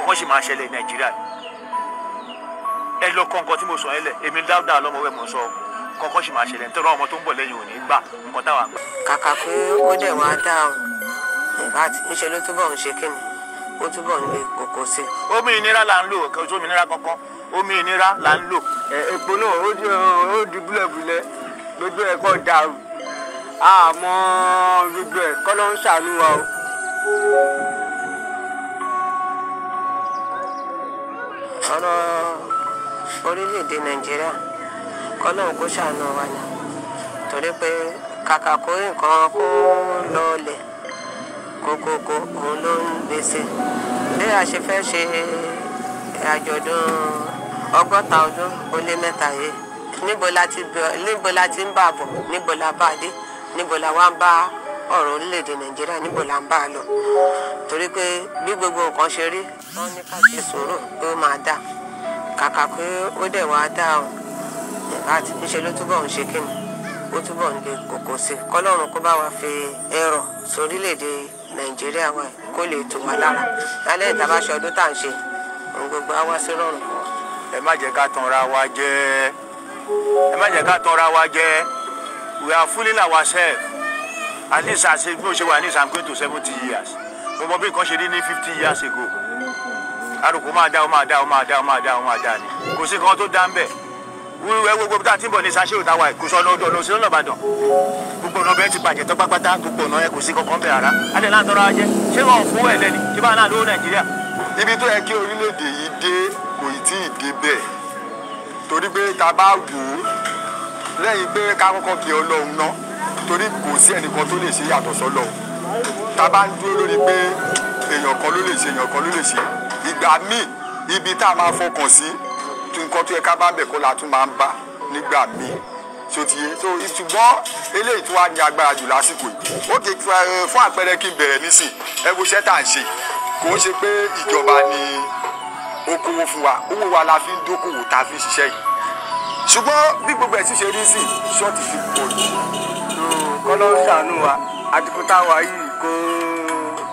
kọ̀ọ̀kan sì máa ṣẹlẹ̀ Nàìjíríà. Ẹ lọ kọ́ nǹkan tí mo sọ yẹn lẹ̀, èmi Dáúdà lọ́mọ wẹ̀ mọ̀ sọ kọ̀ọ̀kan sì máa ṣẹlẹ̀ nítorí ọmọ tó ń bọ̀ lẹ́yìn òní gbà nǹkan táwa gbà. Kàkà pé ó dẹ̀ wá dá o ìbátí níṣẹ́ ló túbọ̀ ń ṣe kíni ó túbọ̀ ń lé kókó sí. Omi ìnira là ń lò kí ojú òmìnira kankan omi ìnira là ń lò. Epo náà ó di búlẹ̀búlẹ̀ gbogbo ẹ̀ kọ́ dàrú àmọ́ gbogbo ẹ̀ kọ́ ló ń ṣàánú wa o. Ọ̀rọ̀ orílẹ̀-èdè Nàìjíríà kọ́ lóun kó ṣàánú wa ni torí pé kàkà kó nǹkan kó lọ́ọ̀lẹ̀ kókókó òun ló ń gbèsè bí a ṣe fẹ́ ṣe àjọ̀dún 60 ọdún ó lé mẹ́ta yìí níbo la ti ń bà bọ̀ níbo la bá dé níbo la wá ń bá ọ̀rọ̀ orílẹ̀-èdè Nàìjíríà níbo la ń bá a lọ torí pé bí gbogbo nǹkan ṣe rí wọ́n ní ká ṣe sùúrù pé ó máa dà kàkà pé ó dẹ̀ wá dà o ìbátí níṣẹ́ ló túbọ̀ ń ṣe kíni ó túbọ̀ ń lé kókó sí kọ́lọ́run kó bá wa fi ẹ̀rọ sórílẹ̀-èdè Nàìjíríà wa kó lè tù wá lára lálẹ́ ìta bá ṣe ọdún tá à ń ṣe ohun gbogbo á wá sí rọrùn. Ẹ má jẹ́ ká tanra wa jẹ ẹ má jẹ́ ká tanra wa jẹ we are fooling ourselves at least àṣẹ bí mo ṣe wà ní I'm going to 70 years mo mọ bí nǹkan ṣe rí ní 50 years ago àrùkù máa dá ni kò sí nǹkan tó dá ń bẹ̀ wíwẹ́ gbogbo tá a ti ń bọ̀ ní sàṣẹ́ òtá wa kò sọ ọ̀nà ọ̀dọ̀ sí lọ́nà Ìbàdàn gbogbo ọ̀nà bẹ́ẹ̀ ti bàjẹ́ tọ́ pátápátá gbogbo ọ̀nà yẹn kò sí kankan bẹ̀ rárá adé náà tọrọ ajẹ́ ṣé wọn ò fún ẹ̀ lẹ́ni ṣé báwọn náà lówó Nàìjíríà. Ibi tó yẹ kí orílẹ̀-èdè yìí dé kò tí ì dé bẹ́ẹ̀ torí pé ta bá wò ó lẹ́yìn pé ká kọ́kọ́ kí Ọlọ́run ná torí kò sí ẹnìkan tó lè ṣe yàtọ̀ sọ́lọ́run ta bá ń dúró lórí pé èèyàn kan ló lè ṣe ìgbà míì ibi tá a máa fọkàn sí nǹkan tó yẹ ká bá bẹ̀ kọ́ la tún máa ń bá nígbà míì sotiye so ṣùgbọ́n eléyìí tí wàá ní agbára jù lásìkò yìí ó kè fún àpẹẹrẹ kí n bẹ̀rẹ̀ nísìn ẹ wo iṣẹ́ tá à ń ṣe kò ń ṣe pé ìjọba ni ó kówó fún wa owó wa la fi ń dókòwò tá a fi ń ṣiṣẹ́ yìí ṣùgbọ́n bí gbogbo ẹ̀ sì ṣe rí sí ṣọ́ọ̀tì ti pọ̀ jù. Kọ́ ló ń ṣàánú wa àdìkú táwa yìí kó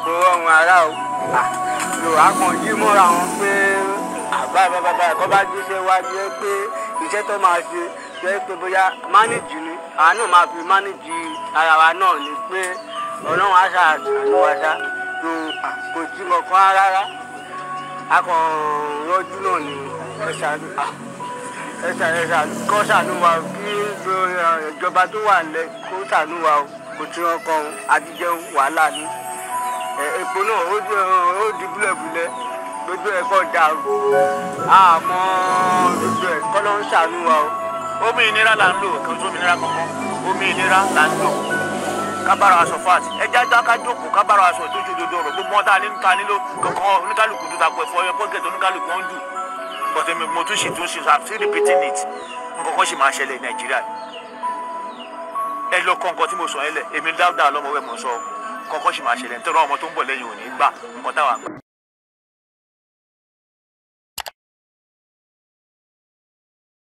rọrùn ara o àkàn yí mọ́ra wọn pé bàbá ẹ̀kọ́ bá gbéṣẹ́ wá jẹ́ pé iṣẹ́ tó máa ṣe jẹ́ pé bóyá mánéjì ni àwa náà máa fi mánéjì ara wa náà ni pé Ọlọ́run á ṣàánú wa ṣá tó kò jí kankan rárá akàn rọ́jú náà ni kọ́ ṣàánú wa kí ìjọba tó wà lẹ̀ kó ṣàánú wa kò tí wọ́n kọ́ àtijẹun wàhálà ni epo náà ó di búlẹ̀búlẹ̀ gbogbo ẹ̀ kọ́ dàrú àmọ́ gbogbo ẹ̀ kọ́ ló ń ṣàánú wa o. Omi ìnira là ń lò kí ojú òmìnira kankan omi ìnira là ń lò kábàárà aṣọ fat ẹja dá ká jókòó kábàárà aṣọ tó ju dodo ọ̀rọ̀ gbogbo ọ̀tá nílò kankan oníkálukú tó takò ẹ̀fọ́ ẹ̀fọ́ gẹ̀ẹ́tì oníkálukú ń dù but mo tún ṣe I'm still repeating it nǹkan kan sì máa ṣẹlẹ̀ Nàìjíríà. Ẹ lọ kọ́ nǹkan tí mo sọ yẹn lẹ̀ èmi Dáúdà lọ́mọ wẹ̀ mọ̀ sọ kọ́kọ́ sì máa ṣẹlẹ̀ nítorí ọmọ tó ń bọ̀ lẹ́yìn òní gbà nǹkan táwa gbà.